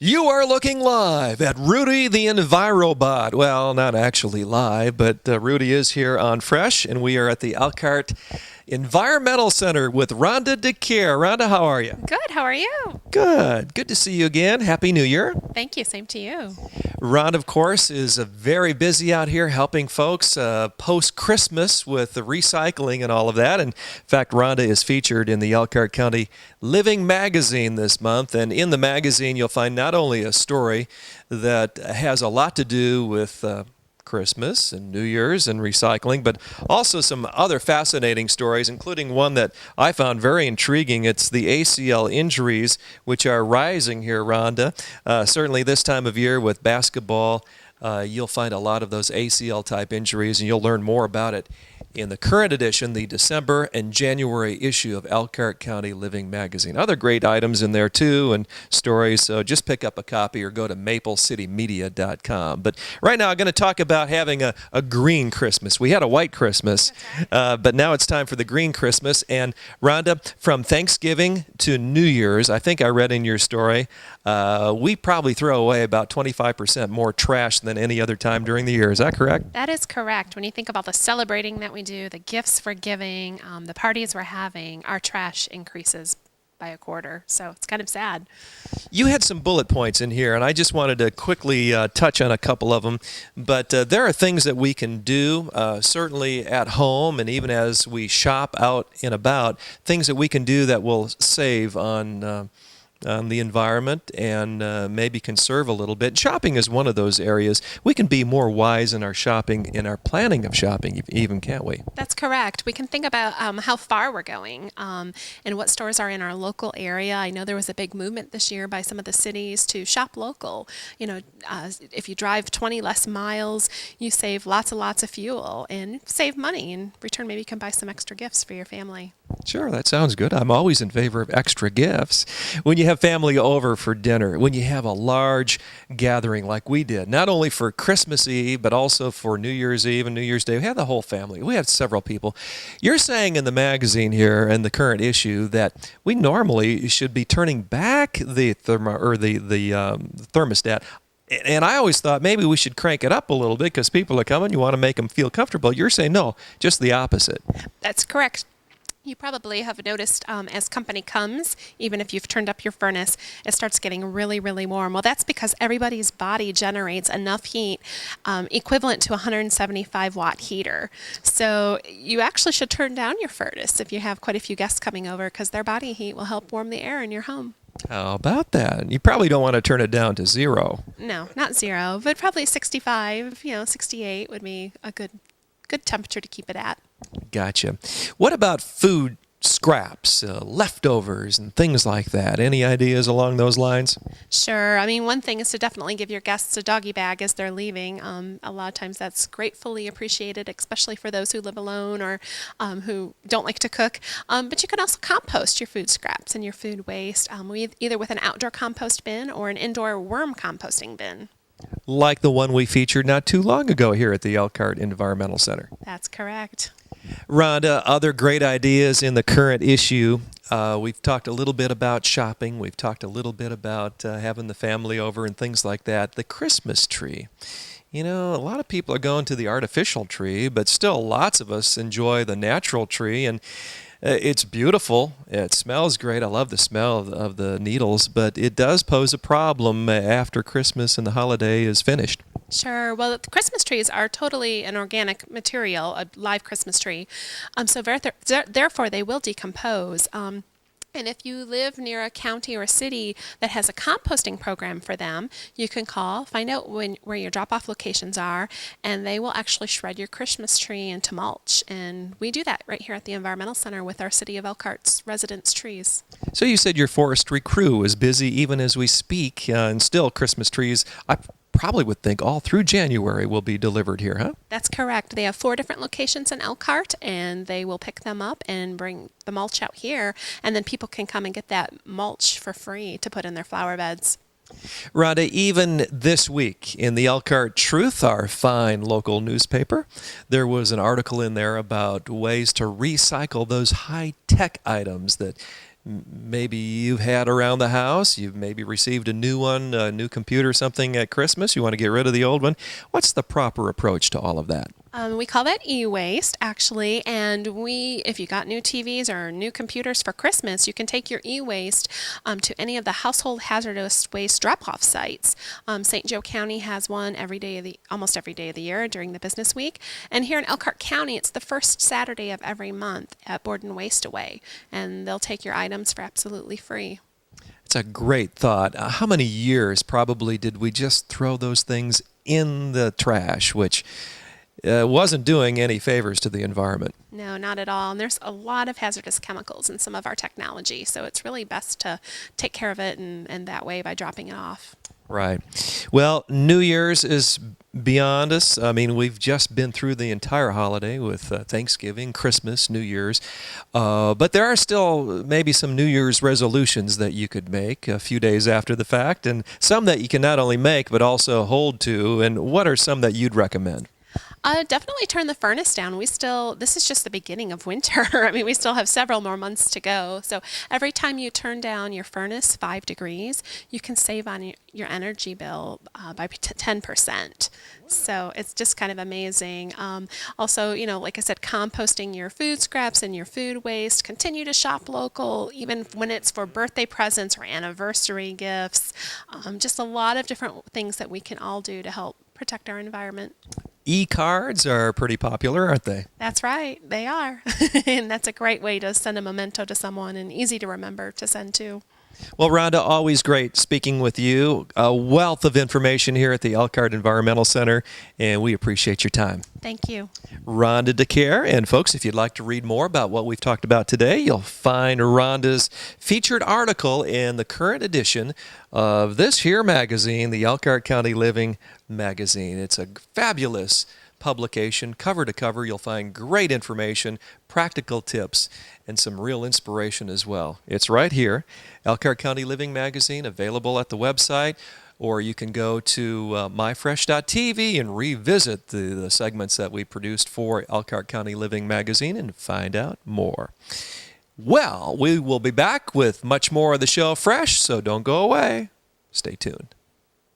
You are looking live at Rudy the Envirobot. Well, not actually live, but Rudy is here on Fresh, and we are at the Elkhart Environmental Center with Rhonda DeCaire. Rhonda, how are you? Good. How are you? Good. Good to see you again. Happy New Year. Thank you. Same to you. Rhonda, of course, is very busy out here helping folks post-Christmas with the recycling and all of that. And in fact, Rhonda is featured in the Elkhart County Living magazine this month. And in the magazine, you'll find not only a story that has a lot to do with Christmas and New Year's and recycling, but also some other fascinating stories, including one that I found very intriguing. It's the ACL injuries, which are rising here, Rhonda. Certainly this time of year with basketball, you'll find a lot of those ACL-type injuries, and you'll learn more about it in the current edition, the December and January issue of Elkhart County Living magazine. Other great items in there, too, and stories, so just pick up a copy or go to maplecitymedia.com. But right now, I'm going to talk about having a green Christmas. We had a white Christmas, but now it's time for the green Christmas. And Rhonda, from Thanksgiving to New Year's, I think I read in your story, we probably throw away about 25% more trash than any other time during the year. Is that correct? That is correct. When you think about the celebrating that we do, the gifts we're giving, the parties we're having, our trash increases by a quarter. So it's kind of sad. You had some bullet points in here, and I just wanted to quickly touch on a couple of them. But there are things that we can do, certainly at home and even as we shop out and about, things that we can do that will save on the environment and maybe conserve a little bit. Shopping is one of those areas. We can be more wise in our shopping, in our planning of shopping even, can't we? That's correct. We can think about how far we're going and what stores are in our local area. I know there was a big movement this year by some of the cities to shop local. You know, if you drive 20 less miles, you save lots and lots of fuel and save money. In return, maybe you can buy some extra gifts for your family. Sure, that sounds good. I'm always in favor of extra gifts. When you have family over for dinner, when you have a large gathering like we did, not only for Christmas Eve, but also for New Year's Eve and New Year's Day, we had the whole family. We had several people. You're saying in the magazine here, in the current issue, that we normally should be turning back the thermostat. And I always thought maybe we should crank it up a little bit because people are coming. You want to make them feel comfortable. You're saying no, just the opposite. That's correct. You probably have noticed as company comes, even if you've turned up your furnace, it starts getting really, really warm. Well, that's because everybody's body generates enough heat equivalent to a 175-watt heater. So you actually should turn down your furnace if you have quite a few guests coming over because their body heat will help warm the air in your home. How about that? You probably don't want to turn it down to 0. No, not 0, but probably 65, 68 would be a good temperature to keep it at. Gotcha. What about food scraps, leftovers, and things like that? Any ideas along those lines? Sure. I mean, one thing is to definitely give your guests a doggy bag as they're leaving. A lot of times that's gratefully appreciated, especially for those who live alone or who don't like to cook. But you can also compost your food scraps and your food waste, either with an outdoor compost bin or an indoor worm composting bin. Like the one we featured not too long ago here at the Elkhart Environmental Center. That's correct. Rhonda, other great ideas in the current issue. We've talked a little bit about shopping. We've talked a little bit about having the family over and things like that. The Christmas tree. You know, a lot of people are going to the artificial tree, but still lots of us enjoy the natural tree. And it's beautiful. It smells great. I love the smell of the needles, but it does pose a problem after Christmas and the holiday is finished. Sure. Well, the Christmas trees are totally an organic material, a live Christmas tree. So therefore, they will decompose. And if you live near a county or a city that has a composting program for them, you can call, find out where your drop-off locations are, and they will actually shred your Christmas tree into mulch. And we do that right here at the Environmental Center with our City of Elkhart's residents' trees. So you said your forestry crew is busy even as we speak, and still Christmas trees, I probably would think all through January will be delivered here, huh? That's correct. They have 4 different locations in Elkhart, and they will pick them up and bring the mulch out here, and then people can come and get that mulch for free to put in their flower beds. Rhonda, even this week in the Elkhart Truth, our fine local newspaper, there was an article in there about ways to recycle those high-tech items that maybe you've had around the house. You've maybe received a new one, a new computer, something at Christmas. You want to get rid of the old one. What's the proper approach to all of that? We call that e-waste, actually, and if you got new TVs or new computers for Christmas, you can take your e-waste to any of the household hazardous waste drop-off sites. St. Joe County has one almost every day of the year during the business week, and here in Elkhart County, it's the first Saturday of every month at Borden Waste Away, and they'll take your items for absolutely free. It's a great thought. How many years probably did we just throw those things in the trash, which wasn't doing any favors to the environment? No, not at all. And there's a lot of hazardous chemicals in some of our technology, so it's really best to take care of it and that way by dropping it off. Right. Well, New Year's is beyond us. I mean, we've just been through the entire holiday with Thanksgiving, Christmas, New Year's. But there are still maybe some New Year's resolutions that you could make a few days after the fact, and some that you can not only make but also hold to. And what are some that you'd recommend? Definitely turn the furnace down. This is just the beginning of winter. I mean, we still have several more months to go. So every time you turn down your furnace 5 degrees, you can save on your energy bill by 10%. So it's just kind of amazing. Also, like I said, composting your food scraps and your food waste. Continue to shop local, even when it's for birthday presents or anniversary gifts. Just a lot of different things that we can all do to help protect our environment. E-cards are pretty popular, aren't they? That's right, they are. And that's a great way to send a memento to someone and easy to remember to send to. Well, Rhonda, always great speaking with you. A wealth of information here at the Elkhart Environmental Center, and we appreciate your time. Thank you. Rhonda DeCaire. And folks, if you'd like to read more about what we've talked about today, you'll find Rhonda's featured article in the current edition of this here magazine, the Elkhart County Living magazine. It's a fabulous publication. Cover to cover, you'll find great information, practical tips, and some real inspiration as well. It's right here, Elkhart County Living magazine, available at the website, or you can go to myfresh.tv and revisit the segments that we produced for Elkhart County Living magazine and find out more. Well, we will be back with much more of the show fresh, so don't go away. Stay tuned.